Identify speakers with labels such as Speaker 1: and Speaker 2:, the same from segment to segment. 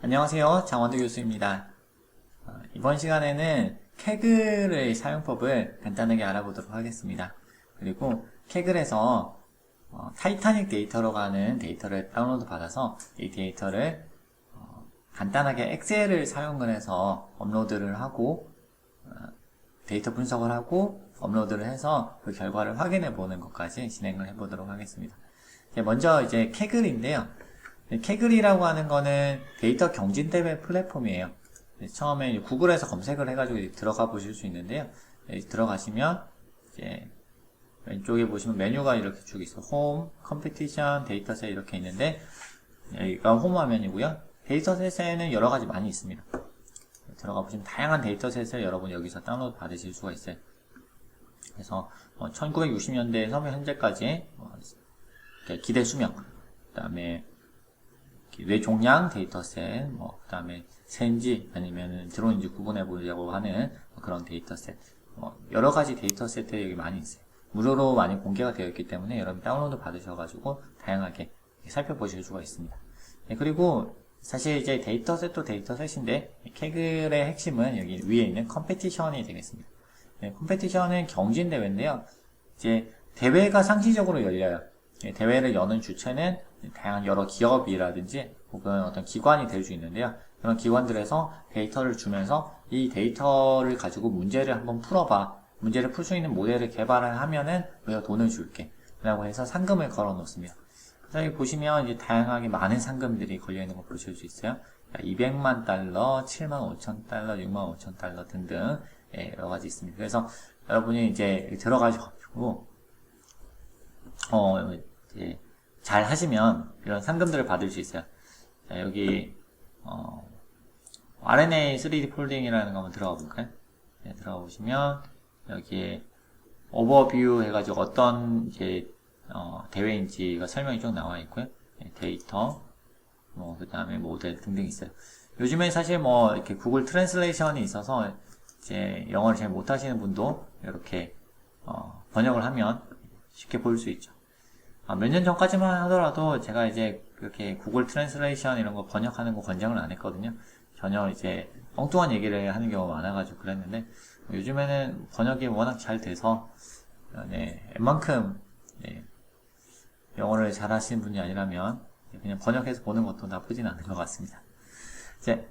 Speaker 1: 안녕하세요. 장원두 교수입니다. 이번 시간에는 캐글의 사용법을 간단하게 알아보도록 하겠습니다. 그리고 캐글에서 타이타닉 데이터로 가는 데이터를 다운로드 받아서 이 데이터를 간단하게 엑셀을 사용을 해서 업로드를 하고 데이터 분석을 하고 업로드를 해서 그 결과를 확인해 보는 것까지 진행을 해 보도록 하겠습니다. 먼저 이제 캐글인데요. 캐글이라고 하는 거는 데이터 경진 대회 플랫폼이에요. 처음에 구글에서 검색을 해가지고 들어가 보실 수 있는데요. 들어가시면 이제 왼쪽에 보시면 메뉴가 이렇게 쭉 있어요. 홈, 컴피티션, 데이터셋 이렇게 있는데 여기가 홈 화면이고요. 데이터셋에는 여러 가지 많이 있습니다. 들어가 보시면 다양한 데이터셋을 여러분 여기서 다운로드 받으실 수가 있어요. 그래서 1960년대에서 현재까지 기대 수명, 그 다음에 뇌종양 데이터셋, 그 다음에 새인지 아니면 드론인지 구분해 보려고 하는 그런 데이터셋, 여러 가지 데이터셋들이 여기 많이 있어요. 무료로 많이 공개가 되어 있기 때문에 여러분 다운로드 받으셔가지고 다양하게 살펴보실 수가 있습니다. 그리고 사실 이제 데이터셋도 데이터셋인데 캐글의 핵심은 여기 위에 있는 컴페티션이 되겠습니다. 컴페티션은 경진 대회인데요. 이제 대회가 상시적으로 열려요. 대회를 여는 주체는 다양한 여러 기업이라든지 혹은 어떤 기관이 될 수 있는데요. 그런 기관들에서 데이터를 주면서 이 데이터를 가지고 문제를 한번 풀어봐. 문제를 풀 수 있는 모델을 개발을 하면은 우리가 돈을 줄게. 라고 해서 상금을 걸어 놓습니다. 그래서 여기 보시면 이제 다양하게 많은 상금들이 걸려 있는 거 보실 수 있어요. 200만 달러, 7만 5천 달러, 6만 5천 달러 등등 여러 가지 있습니다. 그래서 여러분이 이제 들어가셔가지고 이제 잘 하시면 이런 상금들을 받을 수 있어요. 자, 여기 RNA 3D 폴딩이라는 거 한번 들어가 볼까요? 네, 들어가 보시면 여기에 오버뷰 해가지고 어떤 이제 대회인지가 설명이 쭉 나와 있고요. 네, 데이터, 그 다음에 모델 등등 있어요. 요즘에 사실 이렇게 구글 트랜슬레이션이 있어서 이제 영어를 잘 못하시는 분도 이렇게 번역을 하면 쉽게 볼 수 있죠. 몇 년 전까지만 하더라도 제가 이제 그렇게 구글 트랜슬레이션 이런 거 번역하는 거 권장을 안 했거든요. 전혀 이제 엉뚱한 얘기를 하는 경우가 많아가지고 그랬는데 요즘에는 번역이 워낙 잘 돼서 웬만큼 영어를 잘 하시는 분이 아니라면 그냥 번역해서 보는 것도 나쁘진 않은 것 같습니다. 이제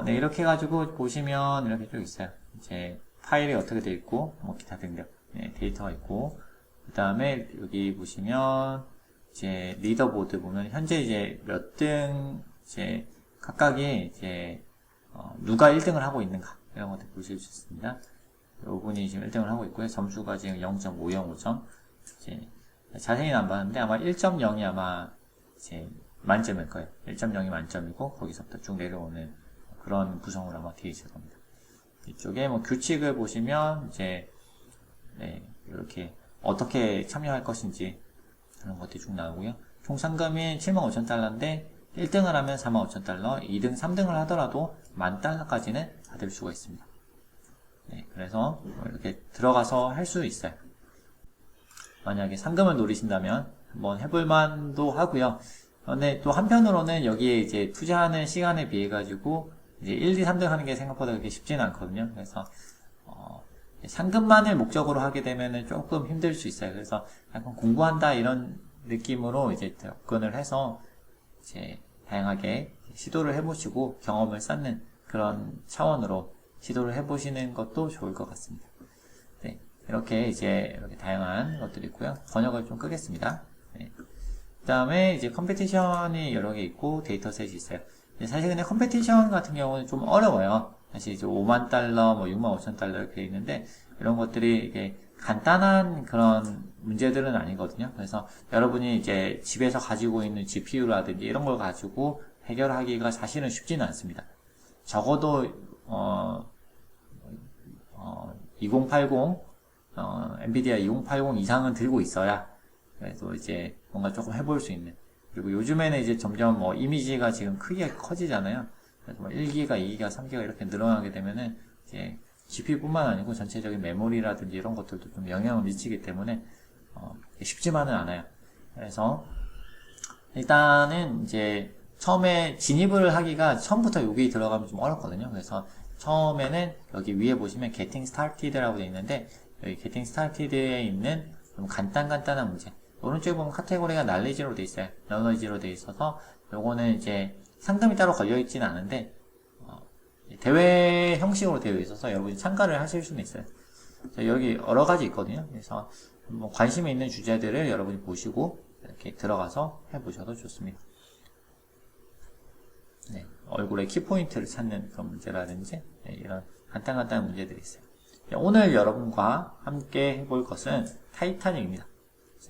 Speaker 1: 이렇게 해가지고 보시면 이렇게 쭉 있어요. 이제 파일이 어떻게 돼 있고 기타 등등 데이터가 있고 그 다음에 여기 보시면 이제 리더보드 보면 현재 이제 몇 등 이제 각각이 이제 누가 1등을 하고 있는가 이런 것들 보실 수 있습니다. 요분이 지금 1등을 하고 있고요. 점수가 지금 0.505점. 이제 자세히는 안 봤는데 아마 1.0이 아마 이제 만점일 거예요. 1.0이 만점이고 거기서부터 쭉 내려오는 그런 구성으로 아마 되어 있을 겁니다. 이쪽에 규칙을 보시면 이제 이렇게 어떻게 참여할 것인지 그런 것들이 쭉 나오고요. 총 상금이 75,000달러인데 1등을 하면 45,000달러, 2등, 3등을 하더라도 10,000달러까지는 받을 수가 있습니다. 그래서 이렇게 들어가서 할 수 있어요. 만약에 상금을 노리신다면 한번 해볼 만도 하고요. 근데 또 한편으로는 여기에 이제 투자하는 시간에 비해 가지고 이제 1, 2, 3등 하는 게 생각보다 그렇게 쉽지는 않거든요. 그래서 상금만을 목적으로 하게 되면은 조금 힘들 수 있어요. 그래서 약간 공부한다 이런 느낌으로 이제 접근을 해서 이제 다양하게 시도를 해보시고 경험을 쌓는 그런 차원으로 시도를 해보시는 것도 좋을 것 같습니다. 이렇게 이제 이렇게 다양한 것들이 있고요. 번역을 좀 끄겠습니다. 그 다음에 이제 컴페티션이 여러 개 있고 데이터셋이 있어요. 사실 근데 컴페티션 같은 경우는 좀 어려워요. 사실 이제 5만 달러, 6만 5천 달러 이렇게 있는데 이런 것들이 이게 간단한 그런 문제들은 아니거든요. 그래서 여러분이 이제 집에서 가지고 있는 GPU라든지 이런 걸 가지고 해결하기가 사실은 쉽지는 않습니다. 적어도 2080 엔비디아 2080 이상은 들고 있어야 그래도 이제 뭔가 조금 해볼 수 있는. 그리고 요즘에는 이제 점점 이미지가 지금 크게 커지잖아요. 그래서 1기가, 2기가, 3기가 이렇게 늘어나게 되면은 이제 GPU뿐만 아니고 전체적인 메모리라든지 이런 것들도 좀 영향을 미치기 때문에 쉽지만은 않아요. 그래서 일단은 이제 처음에 진입을 하기가 처음부터 여기 들어가면 좀 어렵거든요. 그래서 처음에는 여기 위에 보시면 Getting Started라고 되어 있는데 여기 Getting Started에 있는 좀 간단한 문제. 오른쪽에 보면 카테고리가 Knowledge로 되어 있어요. Knowledge로 되어 있어서 요거는 이제 상담이 따로 걸려 있지는 않은데 대회 형식으로 되어 있어서 여러분이 참가를 하실 수는 있어요. 여기 여러 가지 있거든요. 그래서 뭐 관심이 있는 주제들을 여러분이 보시고 이렇게 들어가서 해보셔도 좋습니다. 네, 얼굴의 키포인트를 찾는 그런 문제라든지 네, 이런 간단한 문제들이 있어요. 네, 오늘 여러분과 함께 해볼 것은 타이타닉입니다.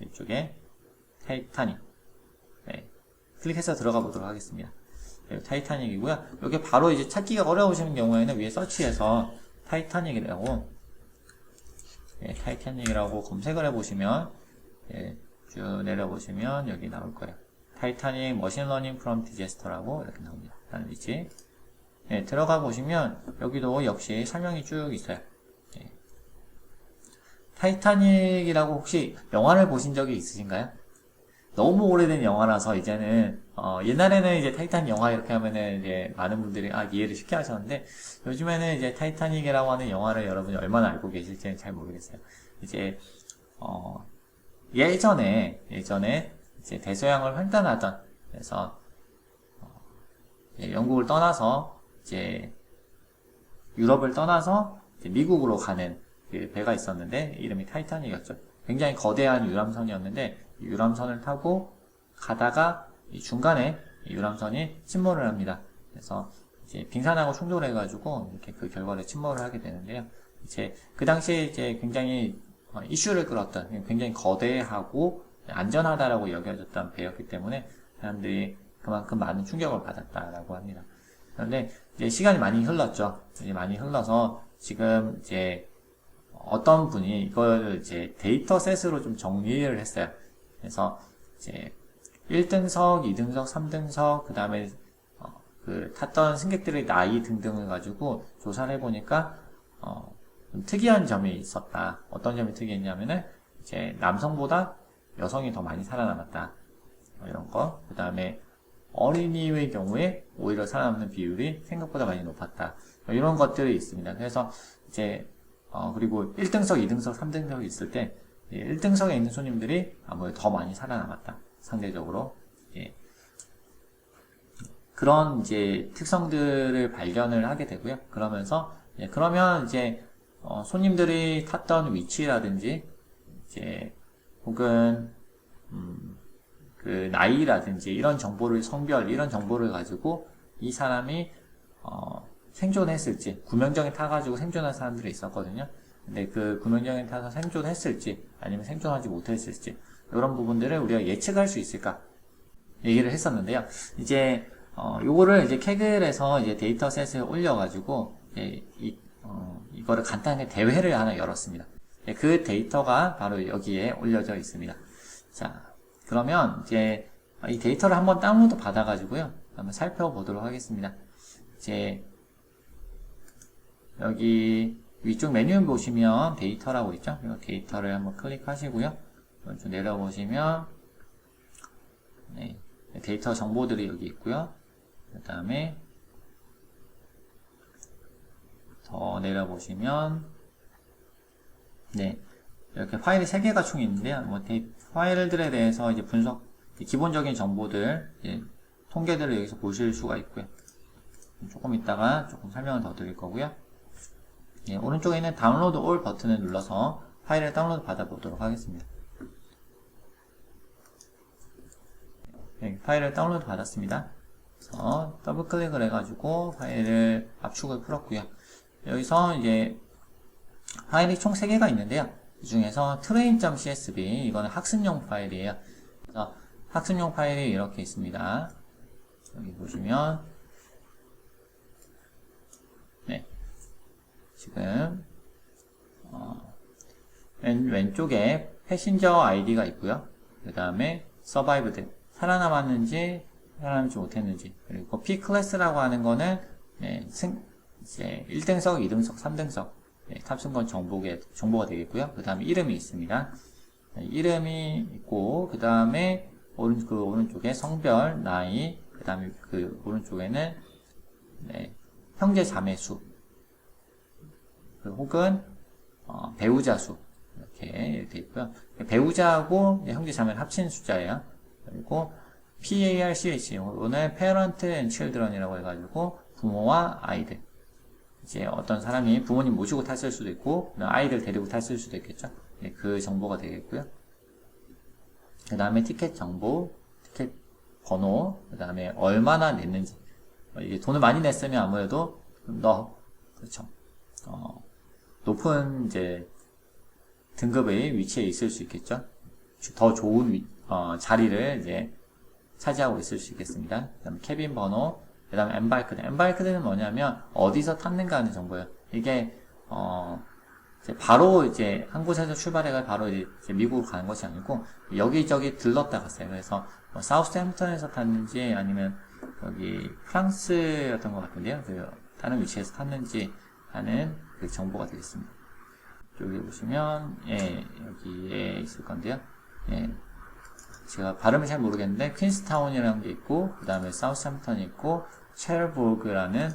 Speaker 1: 이쪽에 타이타닉 네, 클릭해서 들어가 보도록 하겠습니다. 네, 타이타닉이고요. 여기 바로 이제 찾기가 어려우시는 경우에는 위에 서치에서 타이타닉이라고 네, 타이타닉이라고 검색을 해보시면 네, 쭉 내려보시면 여기 나올 거예요. 타이타닉 머신러닝 프롬 디제스터라고 이렇게 나옵니다. 라는 위치. 네, 들어가 보시면 여기도 역시 설명이 쭉 있어요. 네. 타이타닉이라고 혹시 영화를 보신 적이 있으신가요? 너무 오래된 영화라서 이제는 옛날에는 이제 타이타닉 영화 이렇게 하면은 이제 많은 분들이 이해를 쉽게 하셨는데 요즘에는 이제 타이타닉이라고 하는 영화를 여러분이 얼마나 알고 계실지는 잘 모르겠어요. 이제 예전에 이제 대서양을 횡단하던 그래서 이제 영국을 떠나서 이제 유럽을 떠나서 이제 미국으로 가는 그 배가 있었는데 이름이 타이타닉이었죠. 굉장히 거대한 유람선이었는데 이 유람선을 타고 가다가 이 중간에 이 유람선이 침몰을 합니다. 그래서 이제 빙산하고 충돌을 해가지고 이렇게 그 결과를 침몰을 하게 되는데요. 이제 그 당시에 이제 굉장히 이슈를 끌었던 굉장히 거대하고 안전하다라고 여겨졌던 배였기 때문에 사람들이 그만큼 많은 충격을 받았다라고 합니다. 그런데 이제 시간이 많이 흘렀죠. 이제 많이 흘러서 지금 이제 어떤 분이 이걸 이제 데이터셋으로 좀 정리를 했어요. 그래서 이제 1등석, 2등석, 3등석, 그 다음에 그 탔던 승객들의 나이 등등을 가지고 조사를 해보니까 좀 특이한 점이 있었다. 어떤 점이 특이했냐면은 이제 남성보다 여성이 더 많이 살아남았다. 이런 거. 그 다음에 어린이의 경우에 오히려 살아남는 비율이 생각보다 많이 높았다. 이런 것들이 있습니다. 그래서 이제 그리고 1등석, 2등석, 3등석이 있을 때 1등석에 있는 손님들이 아무래도 더 많이 살아남았다. 상대적으로. 예. 그런 이제 특성들을 발견을 하게 되고요. 그러면서 그러면 이제 손님들이 탔던 위치라든지 이제 혹은 그 나이라든지 이런 정보를 성별 이런 정보를 가지고 이 사람이 생존했을지 구명정에 타가지고 생존한 사람들이 있었거든요. 근데 그 구명정에 타서 생존했을지 아니면 생존하지 못했을지 이런 부분들을 우리가 예측할 수 있을까 얘기를 했었는데요. 이제 요거를 이제 캐글에서 이제 데이터셋을 올려가지고 이거를 간단하게 대회를 하나 열었습니다. 그 데이터가 바로 여기에 올려져 있습니다. 자, 그러면 이제 이 데이터를 한번 다운로드 받아가지고요. 한번 살펴보도록 하겠습니다. 이제 여기 위쪽 메뉴 보시면 데이터라고 있죠? 이 데이터를 한번 클릭하시고요. 좀 내려보시면 네, 데이터 정보들이 여기 있고요. 그 다음에 더 내려보시면 네, 이렇게 파일이 3개가 총 있는데요. 뭐 파일들에 대해서 이제 분석, 기본적인 정보들, 통계들을 여기서 보실 수가 있고요. 조금 있다가 조금 설명을 더 드릴 거고요. 예, 오른쪽에 있는 다운로드 올 버튼을 눌러서 파일을 다운로드 받아보도록 하겠습니다. 네, 파일을 다운로드 받았습니다. 그래서 더블 클릭을 해가지고 파일을 압축을 풀었고요. 여기서 이제 파일이 총 3개가 있는데요. 이 중에서 train.csv 이거는 학습용 파일이에요. 그래서 학습용 파일이 이렇게 있습니다. 여기 보시면 네, 지금 왼쪽에 패신저 아이디가 있고요. 그 다음에 survived 살아남았는지 살아남지 못했는지 그리고 P 클래스라고 하는 거는 이제 1등석, 2등석, 3등석 탑승권 정보가 되겠고요. 그 다음에 이름이 있습니다. 이름이 있고 그 다음에 오른쪽에 성별, 나이, 그 다음에 그 오른쪽에는 네, 형제 자매 수, 혹은 배우자 수 이렇게 있고요. 배우자하고 형제 자매를 합친 숫자예요. 그리고 PARCH 오늘 Parent and Children이라고 해가지고 부모와 아이들. 이제 어떤 사람이 부모님 모시고 탔을 수도 있고 아이들 데리고 탔을 수도 있겠죠. 네, 그 정보가 되겠고요. 그 다음에 티켓 정보, 티켓 번호, 그 다음에 얼마나 냈는지. 이게 돈을 많이 냈으면 아무래도 좀 더 그렇죠. 높은 이제 등급의 위치에 있을 수 있겠죠. 더 좋은 자리를 이제 차지하고 있을 수 있겠습니다. 그 다음에 캐빈 번호, 그 다음에 엠바이크드. 엠바이크드는 뭐냐면 어디서 탔는가 하는 정보예요. 이게 이제 바로 이제 한 곳에서 출발해가 바로 이제 미국으로 가는 것이 아니고 여기저기 들렀다 갔어요. 그래서 사우스햄프턴에서 탔는지 아니면 여기 프랑스였던 것 같은데요. 그 다른 위치에서 탔는지 하는 그 정보가 되겠습니다. 여기 보시면 예, 여기에 있을 건데요. 예, 제가 발음을 잘 모르겠는데 퀸스타운이라는 게 있고 그 다음에 사우스햄프턴이 있고 첼버그라는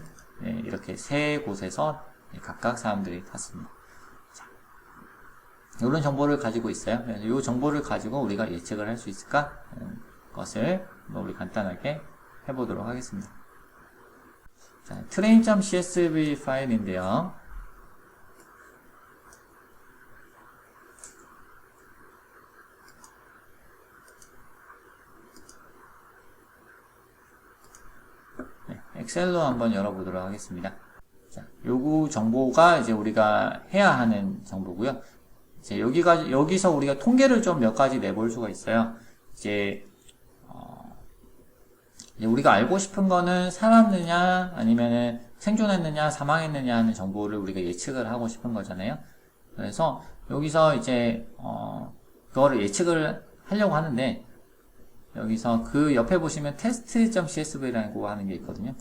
Speaker 1: 예, 이렇게 세 곳에서 각각 사람들이 탔습니다. 자, 이런 정보를 가지고 있어요. 그래서 이 정보를 가지고 우리가 예측을 할 수 있을까 하는 것을 우리 간단하게 해보도록 하겠습니다. 자, train.csv 파일인데요. 네, 엑셀로 한번 열어보도록 하겠습니다. 자, 요구 정보가 이제 우리가 해야 하는 정보고요. 이제 여기서 우리가 통계를 좀 몇 가지 내볼 수가 있어요. 이제 우리가 알고 싶은 거는 살았느냐 아니면은 생존했느냐 사망했느냐 하는 정보를 우리가 예측을 하고 싶은 거잖아요. 그래서 여기서 이제 그거를 예측을 하려고 하는데 여기서 그 옆에 보시면 test.csv라고 하는 게 있거든요.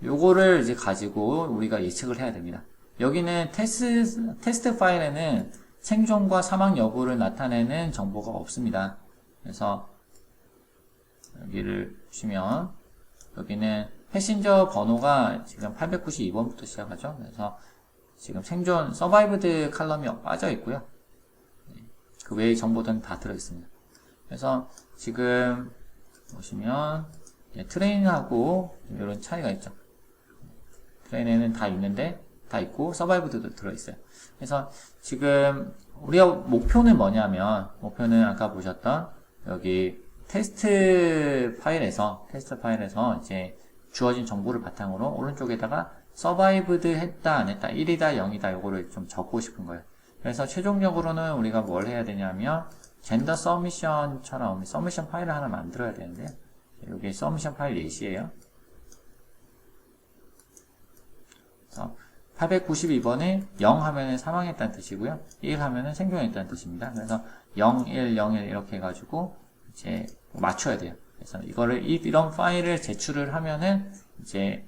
Speaker 1: 요거를 이제 가지고 우리가 예측을 해야 됩니다. 여기는 테스트 파일에는 생존과 사망 여부를 나타내는 정보가 없습니다. 그래서 여기를 보시면 여기는 패신저 번호가 지금 892번부터 시작하죠. 그래서 지금 생존 서바이브드 칼럼이 빠져 있고요. 그 외의 정보들은 다 들어있습니다. 그래서 지금 보시면 트레인하고 이런 차이가 있죠. 트레인에는 다 있는데 다 있고 서바이브드도 들어있어요. 그래서 지금 우리가 목표는 뭐냐면 목표는 아까 보셨던 여기 테스트 파일에서 이제 주어진 정보를 바탕으로 오른쪽에다가 서바이브드 했다 안 했다 1이다 0이다 요거를 좀 적고 싶은 거예요. 그래서 최종적으로는 우리가 뭘 해야 되냐면 젠더 서미션처럼 서미션 파일을 하나 만들어야 되는데 여기 서미션 파일 예시예요. 892번에 0 하면은 사망했다는 뜻이고요. 1 하면은 생존했다는 뜻입니다. 그래서 0, 1, 0, 1 이렇게 해가지고 이제 맞춰야 돼요. 그래서 이거를 이런 파일을 제출을 하면은 이제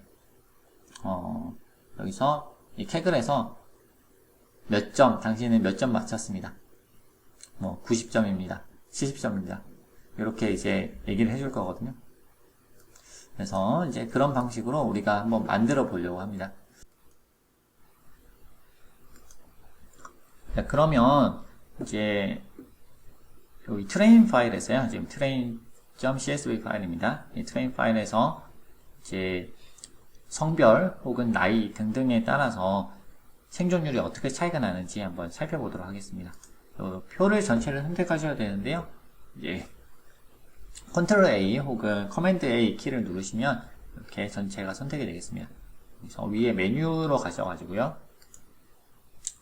Speaker 1: 여기서 이 캐글에서 몇 점, 당신은 몇 점 맞췄습니다. 뭐 90점입니다. 70점입니다. 이렇게 이제 얘기를 해줄 거거든요. 그래서 이제 그런 방식으로 우리가 한번 만들어 보려고 합니다. 자, 그러면 이제 여기 트레인 파일에서요. 지금 train.csv 파일입니다. 이 트레인 파일에서 이제 성별 혹은 나이 등등에 따라서 생존율이 어떻게 차이가 나는지 한번 살펴보도록 하겠습니다. 표를 전체를 선택하셔야 되는데요. 이제 Ctrl A 혹은 Command A 키를 누르시면 이렇게 전체가 선택이 되겠습니다. 그래서 위에 메뉴로 가셔가지고요.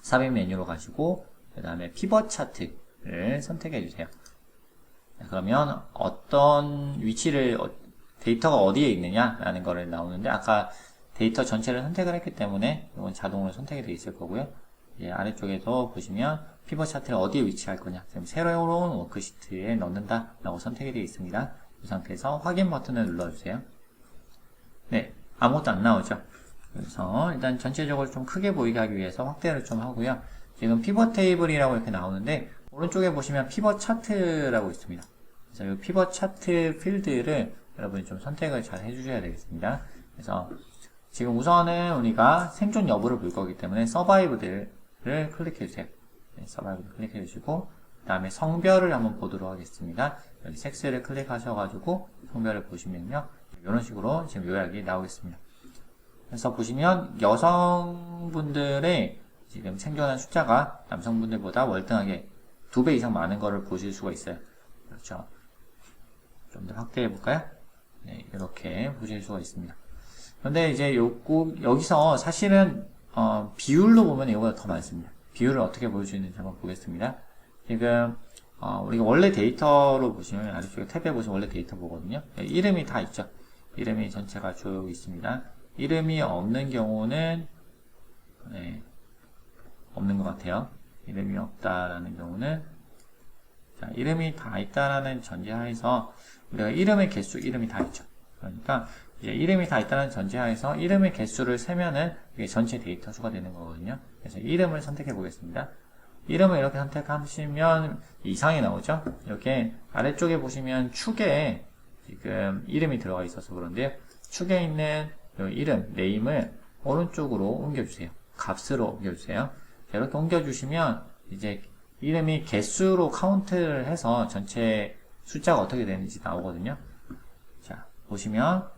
Speaker 1: 삽입 메뉴로 가시고 그 다음에 피벗 차트를 선택해 주세요. 그러면 어떤 위치를 데이터가 어디에 있느냐라는 거를 나오는데 아까 데이터 전체를 선택을 했기 때문에 이건 자동으로 선택이 되어 있을 거고요. 아래쪽에도 보시면 피벗 차트를 어디에 위치할 거냐 지금 새로운 워크시트에 넣는다 라고 선택이 되어 있습니다. 이 상태에서 확인 버튼을 눌러주세요. 네, 아무것도 안 나오죠. 그래서 일단 전체적으로 좀 크게 보이게 하기 위해서 확대를 좀 하고요. 지금 피벗 테이블이라고 이렇게 나오는데 오른쪽에 보시면 피벗 차트라고 있습니다. 그래서 이 피벗 차트 필드를 여러분이 좀 선택을 잘 해주셔야 되겠습니다. 그래서 지금 우선은 우리가 생존 여부를 볼 거기 때문에 서바이브들을 클릭해 주세요. 네, 서바이브를 클릭해 주시고 그 다음에 성별을 한번 보도록 하겠습니다. 여기 섹스를 클릭하셔가지고 성별을 보시면요, 이런 식으로 지금 요약이 나오겠습니다. 그래서 보시면 여성분들의 지금 생존한 숫자가 남성분들보다 월등하게 2배 이상 많은 것을 보실 수가 있어요. 그렇죠. 좀 더 확대해 볼까요? 네, 이렇게 보실 수가 있습니다. 그런데 이제 여기서 사실은 비율로 보면 이거보다 더 많습니다. 비율을 어떻게 볼 수 있는지 한번 보겠습니다. 지금 우리가 원래 데이터로 보시면 아래쪽에 탭에 보시면 원래 데이터 보거든요. 네, 이름이 다 있죠. 이름이 전체가 쭉 있습니다. 이름이 없는 경우는 네, 없는 것 같아요. 이름이 없다라는 경우는, 자, 이름이 다 있다라는 전제하에서 우리가 이름의 개수, 이름이 다 있죠. 그러니까 이제 이름이 다 있다는 전제하에서 이름의 개수를 세면은 이게 전체 데이터 수가 되는 거거든요. 그래서 이름을 선택해 보겠습니다. 이름을 이렇게 선택하시면 이상이 나오죠. 이렇게 아래쪽에 보시면 축에 지금 이름이 들어가 있어서 그런데요. 축에 있는 이 이름, 네임을 오른쪽으로 옮겨주세요. 값으로 옮겨주세요. 이렇게 옮겨주시면 이제 이름이 개수로 카운트를 해서 전체 숫자가 어떻게 되는지 나오거든요. 자, 보시면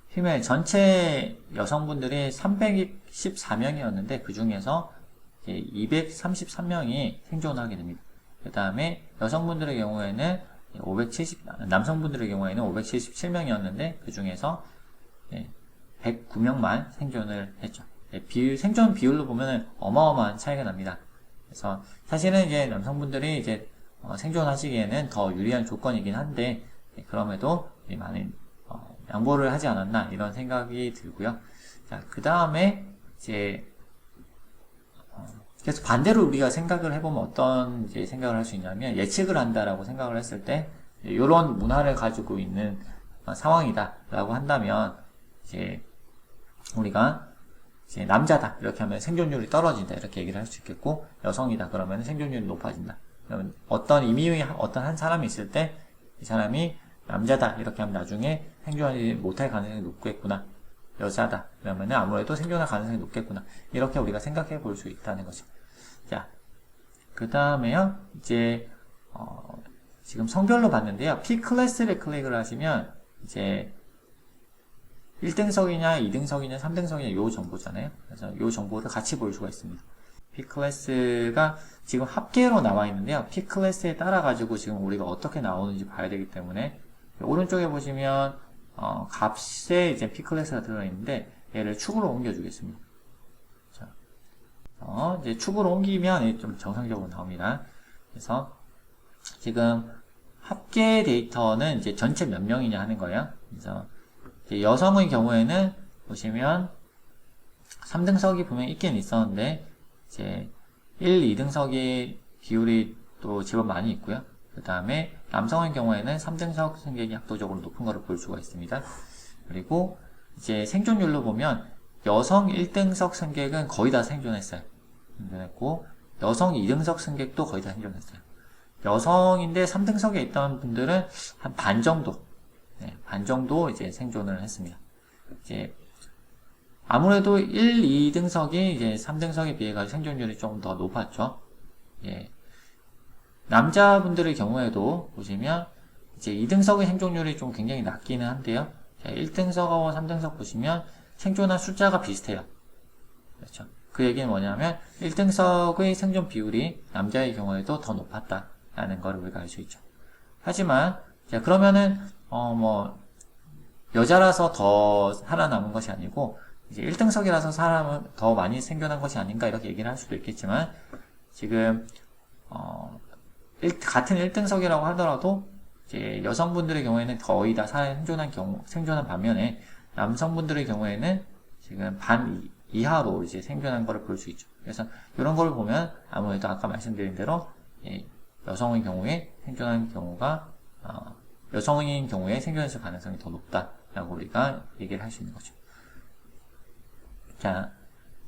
Speaker 1: 힘의 전체 여성분들이 314명이었는데 그 중에서 233명이 생존하게 됩니다. 그 다음에 여성분들의 경우에는 남성분들의 경우에는 577명이었는데 그 중에서 109명만 생존을 했죠. 생존 비율로 보면 어마어마한 차이가 납니다. 그래서 사실은 이제 남성분들이 이제 생존하시기에는 더 유리한 조건이긴 한데 그럼에도 많은 양보를 하지 않았나 이런 생각이 들고요. 자, 그 다음에 이제 그래서 반대로 우리가 생각을 해보면 어떤 이제 생각을 할 수 있냐면 예측을 한다라고 생각을 했을 때 이런 문화를 가지고 있는 상황이다라고 한다면 이제 우리가 이제 남자다 이렇게 하면 생존율이 떨어진다 이렇게 얘기를 할 수 있겠고, 여성이다 그러면 생존율이 높아진다. 그러면 어떤 어떤 한 사람이 있을 때 이 사람이 남자다 이렇게 하면 나중에 생존하지 못할 가능성이 높겠구나. 여자다 그러면 아무래도 생존할 가능성이 높겠구나. 이렇게 우리가 생각해 볼 수 있다는 거죠. 자, 그 다음에요. 이제 지금 성별로 봤는데요. P 클래스를 클릭을 하시면 이제 1등석이냐 2등석이냐 3등석이냐 요 정보잖아요. 그래서 요 정보를 같이 볼 수가 있습니다. P 클래스가 지금 합계로 나와 있는데요. P 클래스에 따라 가지고 지금 우리가 어떻게 나오는지 봐야 되기 때문에 오른쪽에 보시면 값에 이제 P 클래스가 들어있는데 얘를 축으로 옮겨주겠습니다. 자, 이제 축으로 옮기면 좀 정상적으로 나옵니다. 그래서 지금 합계 데이터는 이제 전체 몇 명이냐 하는 거예요. 그래서 여성의 경우에는 보시면 3등석이 분명히 있긴 있었는데 이제 1, 2등석이 비율이 또 제법 많이 있고요. 그 다음에 남성의 경우에는 3등석 승객이 압도적으로 높은 것을 볼 수가 있습니다. 그리고 이제 생존율로 보면 여성 1등석 승객은 거의 다 생존했어요. 생존했고 여성 2등석 승객도 거의 다 생존했어요. 여성인데 3등석에 있던 분들은 한 반 정도, 반 정도 이제 생존을 했습니다. 이제 아무래도 1, 2등석이 이제 3등석에 비해 가지고 생존율이 좀 더 높았죠. 예. 남자분들의 경우에도 보시면 이제 2등석의 생존율이 좀 굉장히 낮기는 한데요. 1등석하고 3등석 보시면 생존한 숫자가 비슷해요. 그렇죠. 그 얘기는 뭐냐면 1등석의 생존 비율이 남자의 경우에도 더 높았다라는 걸 우리가 알 수 있죠. 하지만 자, 그러면은 여자라서 더 살아남은 것이 아니고 이제 1등석이라서 사람은 더 많이 생존한 것이 아닌가 이렇게 얘기를 할 수도 있겠지만 지금 같은 1등석이라고 하더라도 이제 여성분들의 경우에는 거의 다 생존한 반면에 남성분들의 경우에는 지금 반 이하로 이제 생존한 것을 볼 수 있죠. 그래서 이런 걸 보면 아무래도 아까 말씀드린 대로 여성의 경우에 생존한 경우가 여성인 경우에 생존했을 가능성이 더 높다라고 우리가 얘기를 할 수 있는 거죠. 자,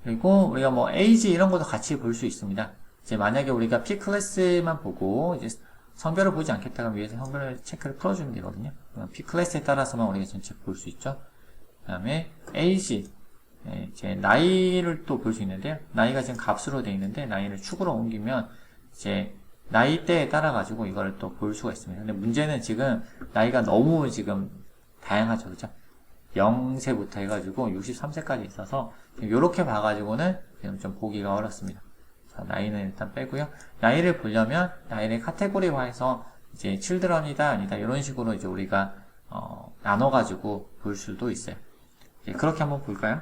Speaker 1: 그리고 우리가 에이지 이런 것도 같이 볼 수 있습니다. 이제 만약에 우리가 P 클래스만 보고 이제 성별을 보지 않겠다 그러면 위에서 성별 체크를 풀어주면 되거든요. P 클래스에 따라서만 우리가 전체 볼 수 있죠. 그 다음에 age, 이제 나이를 또 볼 수 있는데요. 나이가 지금 값으로 되어 있는데 나이를 축으로 옮기면 이제 나이대에 따라 가지고 이걸 또 볼 수가 있습니다. 근데 문제는 지금 나이가 너무 지금 다양하죠, 그죠? 0세부터 해가지고 63세까지 있어서 이렇게 봐가지고는 지금 좀 보기가 어렵습니다. 자, 나이는 일단 빼고요. 나이를 보려면 나이를 카테고리화해서 이제 children이다 아니다 이런 식으로 이제 우리가 나눠가지고 볼 수도 있어요. 그렇게 한번 볼까요?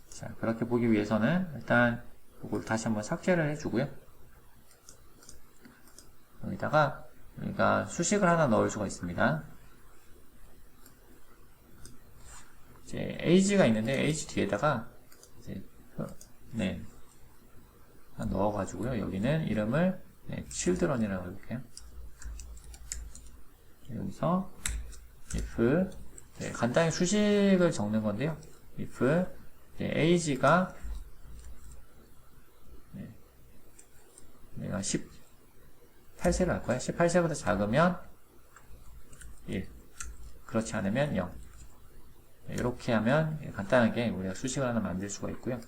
Speaker 1: 자, 그렇게 보기 위해서는 일단 이걸 다시 한번 삭제를 해주고요. 여기다가 우리가 수식을 하나 넣을 수가 있습니다. 이제 age가 있는데 age 뒤에다가 이제 넣어가지고요. 여기는 이름을 children이라고 해볼게요. 여기서 if 간단히 수식을 적는 건데요. if age가 내가 18세를 할 거야. 18세보다 작으면 1, 그렇지 않으면 0. 이렇게 하면 간단하게 우리가 수식을 하나 만들 수가 있고요.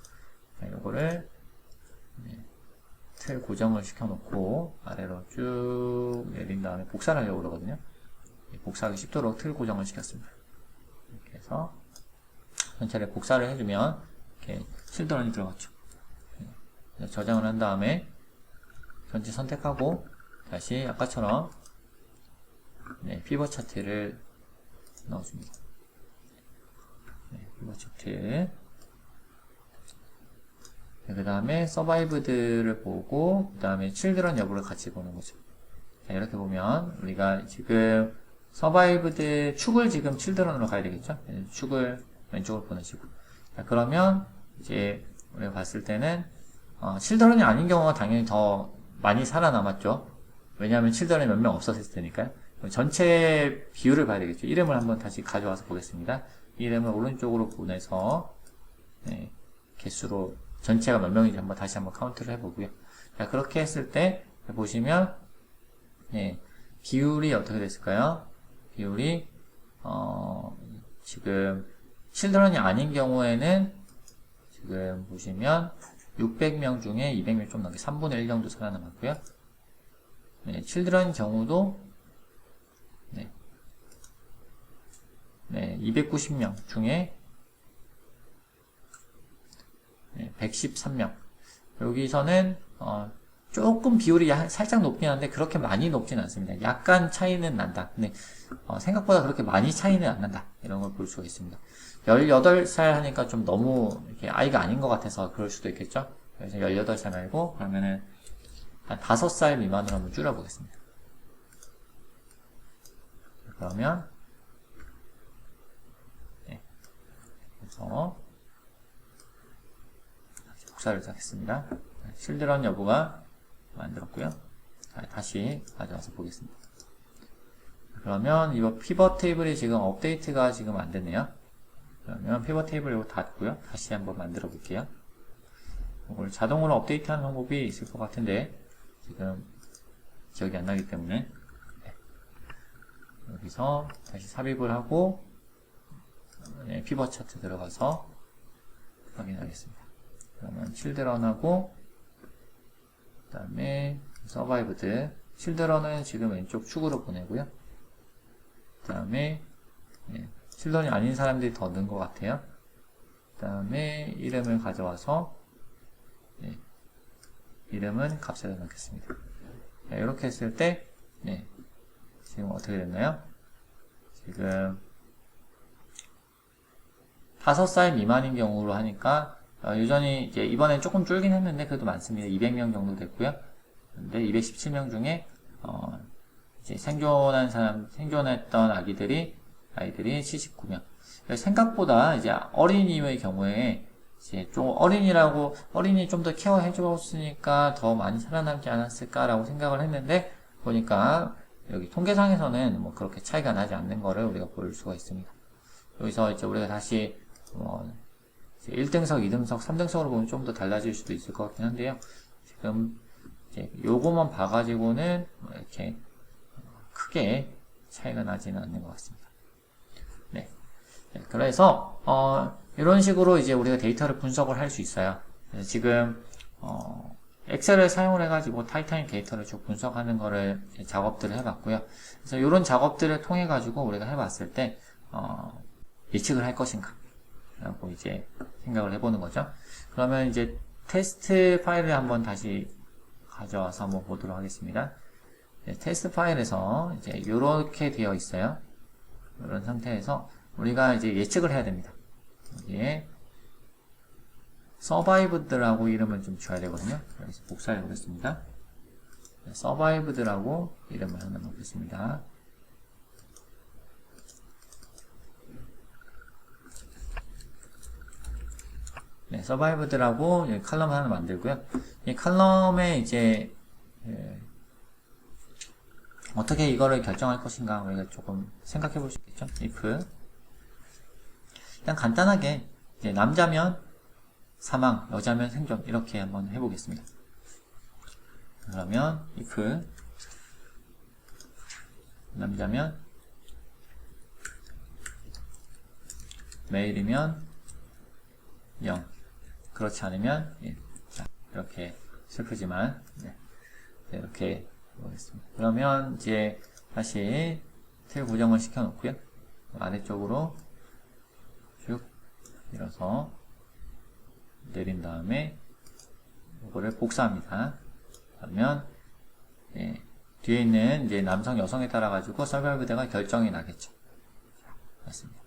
Speaker 1: 이거를 틀 고정을 시켜놓고 아래로 쭉 내린 다음에 복사를 하려고 그러거든요. 복사하기 쉽도록 틀 고정을 시켰습니다. 이렇게 해서 전체를 복사를 해주면 이렇게 children이 들어갔죠. 저장을 한 다음에 전체 선택하고 다시 아까처럼 피벗 차트를 넣어줍니다. 피벗 차트. 그 다음에 서바이브드를 보고 그 다음에 children 여부를 같이 보는 거죠. 자, 이렇게 보면 우리가 지금 서바이브드 축을 지금 children으로 가야 되겠죠. 축을 왼쪽으로 보내시고. 자, 그러면 이제 우리가 봤을 때는 children이 아닌 경우가 당연히 더 많이 살아남았죠. 왜냐하면 children이 몇 명 없었을 테니까요. 전체 비율을 봐야 되겠죠. 이름을 한번 다시 가져와서 보겠습니다. 이름을 오른쪽으로 보내서 개수로 전체가 몇 명인지 다시 한번 카운트를 해보고요. 자, 그렇게 했을 때 보시면 비율이 어떻게 됐을까요? 비율이 지금 children이 아닌 경우에는 지금 보시면 600명 중에 200명 좀 넘게 3분의 1 정도 살아남았고요. children 경우도 290명 중에 113명. 여기서는 조금 비율이 살짝 높긴 한데 그렇게 많이 높진 않습니다. 약간 차이는 난다. 근데 생각보다 그렇게 많이 차이는 안 난다. 이런 걸 볼 수가 있습니다. 18살 하니까 좀 너무 이렇게 아이가 아닌 것 같아서 그럴 수도 있겠죠. 그래서 18살 말고 그러면은 한 5살 미만으로 한번 줄여보겠습니다. 그러면 그래서 복사를 하겠습니다. children 여부가 만들었고요. 자, 다시 가져와서 보겠습니다. 그러면 이 피벗 테이블이 지금 업데이트가 지금 안 됐네요. 그러면 피벗 테이블 이거 닫고요. 다시 한번 만들어 볼게요. 이걸 자동으로 업데이트하는 방법이 있을 것 같은데 지금 기억이 안 나기 때문에 여기서 다시 삽입을 하고 피벗 차트 들어가서 확인하겠습니다. 그러면 children하고 그 다음에 survived children은 지금 왼쪽 축으로 보내고요. 그 다음에 children이 아닌 사람들이 더 는 것 같아요. 그 다음에 이름을 가져와서 이름은 값에다 넣겠습니다. 이렇게 했을 때 지금 어떻게 됐나요? 지금 5살 미만인 경우로 하니까 여전히 이제 이번엔 조금 줄긴 했는데 그래도 많습니다. 200명 정도 됐고요. 근데 217명 중에 이제 생존했던 아이들이 79명. 생각보다 이제 어린이의 경우에 이제 좀 어린이 좀 더 케어해 줬으니까 더 많이 살아남지 않았을까라고 생각을 했는데 보니까 여기 통계상에서는 뭐 그렇게 차이가 나지 않는 거를 우리가 볼 수가 있습니다. 여기서 이제 우리가 다시 1등석, 2등석, 3등석으로 보면 좀 더 달라질 수도 있을 것 같긴 한데요. 지금 이제 요거만 봐가지고는 이렇게 크게 차이가 나지는 않는 것 같습니다. 네. 그래서 이런 식으로 이제 우리가 데이터를 분석을 할 수 있어요. 그래서 지금 엑셀을 사용을 해가지고 타이타닉 데이터를 쭉 분석하는 거를 작업들을 해봤고요. 그래서 이런 작업들을 통해 가지고 우리가 해봤을 때 예측을 할 것인가 라고 이제 생각을 해보는 거죠. 그러면 이제 테스트 파일을 한번 다시 가져와서 한번 보도록 하겠습니다. 테스트 파일에서 이제 이렇게 되어 있어요. 이런 상태에서 우리가 이제 예측을 해야 됩니다. 여기에 survived라고 이름을 좀 줘야 되거든요. 여기서 복사해 보겠습니다. survived라고 이름을 하나 넣겠습니다. 네, survived라고 칼럼 하나 만들고요. 이 칼럼에 이제 어떻게 이거를 결정할 것인가 우리가 조금 생각해 볼 수 있겠죠. if 일단 간단하게 이제 남자면 사망, 여자면 생존 이렇게 한번 해보겠습니다. 그러면 if 남자면 메일이면 0 그렇지 않으면 1 자, 이렇게 슬프지만 이렇게 해보겠습니다. 그러면 이제 다시 틀 고정을 시켜 놓고요. 아래쪽으로 쭉 밀어서 내린 다음에 이거를 복사합니다. 그러면 뒤에 있는 이제 남성 여성에 따라 가지고 서바이브드가 결정이 나겠죠. 맞습니다.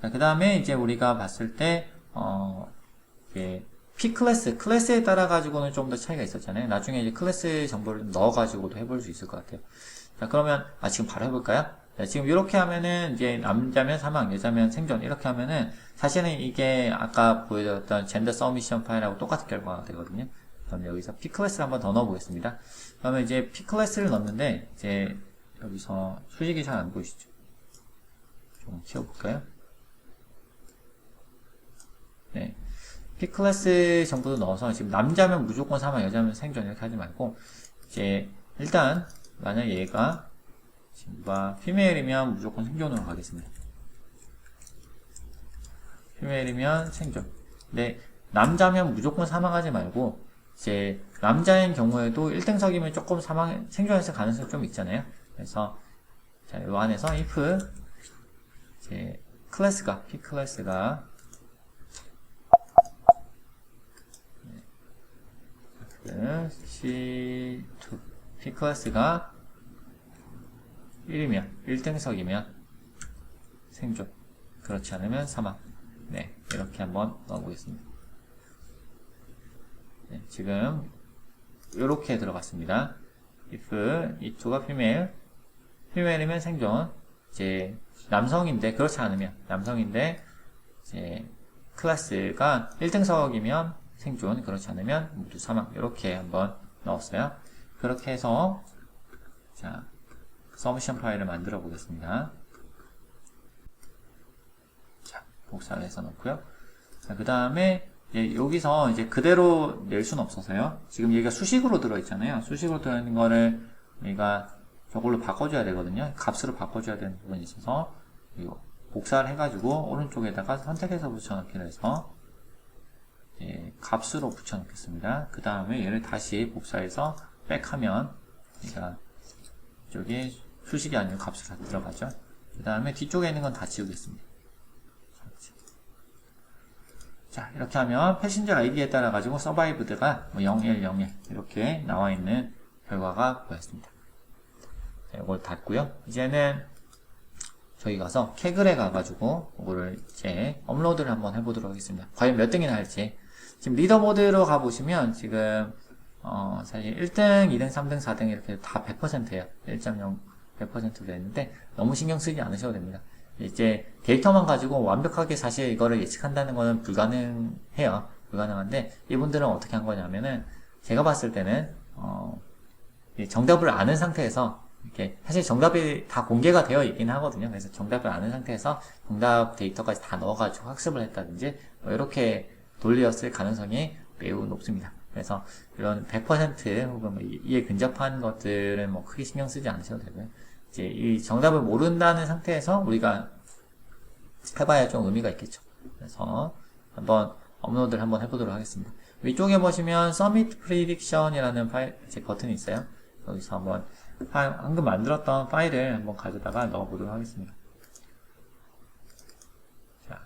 Speaker 1: 그 다음에 이제 우리가 봤을 때 P 클래스에 따라 가지고는 좀 더 차이가 있었잖아요. 나중에 이제 클래스 정보를 넣어 가지고도 해볼 수 있을 것 같아요. 자, 그러면 지금 바로 해볼까요? 자, 지금 이렇게 하면은 이제 남자면 사망, 여자면 생존 이렇게 하면은 사실은 이게 아까 보여줬던 젠더 서미션 파일하고 똑같은 결과가 되거든요. 그럼 여기서 P 클래스를 한번 더 넣어보겠습니다. 그러면 이제 P 클래스를 넣는데 이제 여기서 수식이 잘 안 보이시죠? 좀 키워볼까요? 네. P 클래스 정보도 넣어서 지금 남자면 무조건 사망, 여자면 생존 이렇게 하지 말고 이제 일단 만약 얘가 피메일이면 무조건 생존으로 가겠습니다. 피메일이면 생존. 근데 남자면 무조건 사망하지 말고 이제 남자인 경우에도 1등석이면 조금 생존했을 가능성이 좀 있잖아요. 그래서 자, 이 안에서 if 이제 클래스가 P 클래스가 C2 P 클래스가 1이면 1등석이면 생존 그렇지 않으면 사망. 네, 이렇게 한번 넣어보겠습니다. 네, 지금 이렇게 들어갔습니다. if 이2가 피메일이면 생존 이제 남성인데 그렇지 않으면 남성인데 이제 클래스가 1등석이면 생존 그렇지 않으면 모두 사망 이렇게 한번 넣었어요. 그렇게 해서 자 서미션 파일을 만들어 보겠습니다. 자 복사를 해서 넣고요. 그 다음에 여기서 이제 그대로 낼 수는 없어서요. 지금 얘가 수식으로 들어있잖아요. 수식으로 들어있는 거를 우리가 저걸로 바꿔줘야 되거든요. 값으로 바꿔줘야 되는 부분이 있어서 복사를 해가지고 오른쪽에다가 선택해서 붙여넣기를 해서 값으로 붙여넣겠습니다. 그 다음에 얘를 다시 복사해서 백하면 얘가 이쪽에 수식이 아니고 값으로 들어가죠. 그 다음에 뒤쪽에 있는 건 다 지우겠습니다. 자 이렇게 하면 패신저 아이디에 따라 가지고 서바이브드가 0101 이렇게 나와 있는 결과가 보였습니다. 자, 이걸 닫고요. 이제는 저희 가서 캐글에 가가지고 이거를 이제 업로드를 한번 해보도록 하겠습니다. 과연 몇 등이나 할지. 지금 리더보드로 가보시면 지금 사실 1등, 2등, 3등, 4등 이렇게 다 100%예요. 1.0 100%로 됐는데 너무 신경 쓰지 않으셔도 됩니다. 이제 데이터만 가지고 완벽하게 사실 이거를 예측한다는 거는 불가능해요. 불가능한데 이분들은 어떻게 한 거냐면은 제가 봤을 때는 정답을 아는 상태에서 이렇게 사실 정답이 다 공개가 되어 있긴 하거든요. 그래서 정답을 아는 상태에서 정답 데이터까지 다 넣어가지고 학습을 했다든지 뭐 이렇게 돌리었을 가능성이 매우 높습니다. 그래서 이런 100% 혹은 뭐 이에 근접한 것들은 뭐 크게 신경 쓰지 않으셔도 되고요. 이제 이 정답을 모른다는 상태에서 우리가 해봐야 좀 의미가 있겠죠. 그래서 한번 업로드를 한번 해보도록 하겠습니다. 위쪽에 보시면 Submit Prediction이라는 파일, 이제 버튼이 있어요. 여기서 한번 방금 만들었던 파일을 한번 가져다가 넣어보도록 하겠습니다. 자,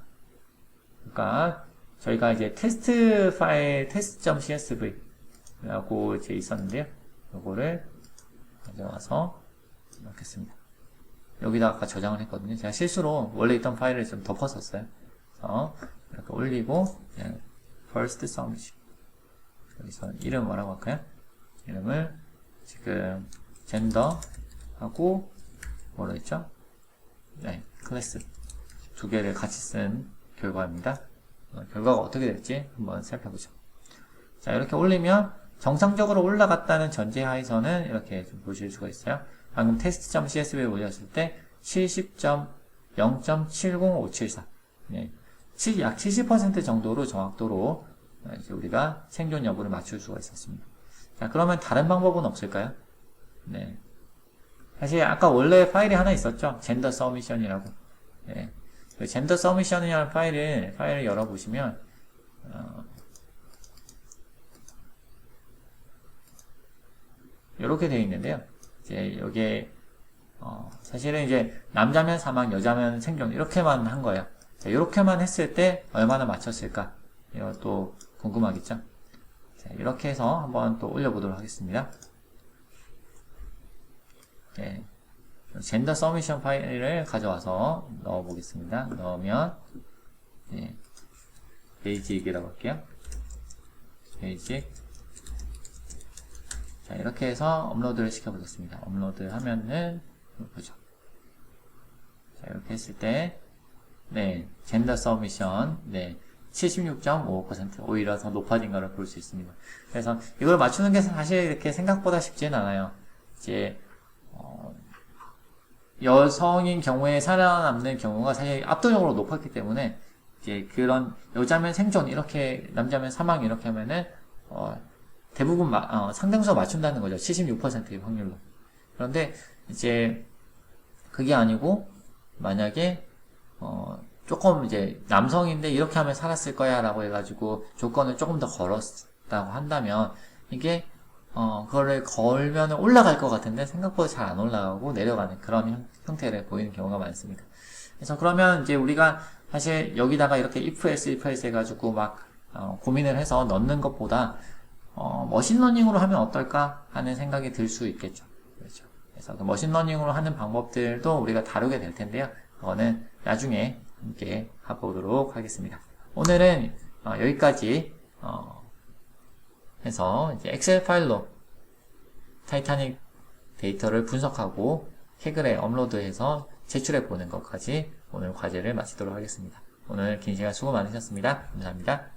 Speaker 1: 그러니까 저희가 이제 테스트 파일 test.csv 라고 이제 있었는데요. 요거를 가져와서 넣겠습니다. 여기다가 아까 저장을 했거든요. 제가 실수로 원래 있던 파일을 좀 덮었었어요. 그래서 이렇게 올리고 first submission 여기서 이름 뭐라고 할까요? 이름을 지금 젠더 하고 뭐로 했죠? 네, 클래스 두 개를 같이 쓴 결과입니다. 결과가 어떻게 될지 한번 살펴보죠. 자, 이렇게 올리면 정상적으로 올라갔다는 전제하에서는 이렇게 좀 보실 수가 있어요. 방금 test.csv에 올렸을 때 70.0.70574 네, 약 70% 정도로 정확도로 이제 우리가 생존 여부를 맞출 수가 있었습니다. 자, 그러면 다른 방법은 없을까요? 네. 사실 아까 원래 파일이 하나 있었죠. 젠더 서미션이라고. 네. 그 젠더 서미션이라는 파일을 열어보시면 이렇게 되어 있는데요. 이제 여기에 사실은 이제 남자면 사망, 여자면 생존 이렇게만 한 거예요. 자, 이렇게만 했을 때 얼마나 맞췄을까? 이것도 궁금하겠죠? 자, 이렇게 해서 한번 또 올려보도록 하겠습니다. 네. 젠더 서미션 파일을 가져와서 넣어보겠습니다. 넣으면 네. 베이직이라고 할게요. 베이직. 자, 이렇게 해서 업로드를 시켜보겠습니다. 업로드 하면은 보죠. 자, 이렇게 했을 때 네, 젠더 서미션 네, 76.55% 오히려 더 높아진 것을 볼 수 있습니다. 그래서 이걸 맞추는 게 사실 이렇게 생각보다 쉽지는 않아요. 이제 여성인 경우에 살아남는 경우가 사실 압도적으로 높았기 때문에 이제 그런 여자면 생존 이렇게 남자면 사망 이렇게 하면은 대부분 상당수 맞춘다는 거죠. 76%의 확률로. 그런데 이제 그게 아니고 만약에 조금 이제 남성인데 이렇게 하면 살았을 거야 라고 해가지고 조건을 조금 더 걸었다고 한다면 이게 그거를 걸면 올라갈 것 같은데 생각보다 잘 안 올라가고 내려가는 그런 형태를 보이는 경우가 많습니다. 그래서 그러면 이제 우리가 사실 여기다가 이렇게 if else 해가지고 막 고민을 해서 넣는 것보다 머신러닝으로 하면 어떨까 하는 생각이 들 수 있겠죠. 그렇죠. 그래서 그 머신러닝으로 하는 방법들도 우리가 다루게 될 텐데요. 그거는 나중에 함께 해보도록 하겠습니다. 오늘은 여기까지 해서 이제 엑셀 파일로 타이타닉 데이터를 분석하고 캐글에 업로드해서 제출해 보는 것까지 오늘 과제를 마치도록 하겠습니다. 오늘 긴 시간 수고 많으셨습니다. 감사합니다.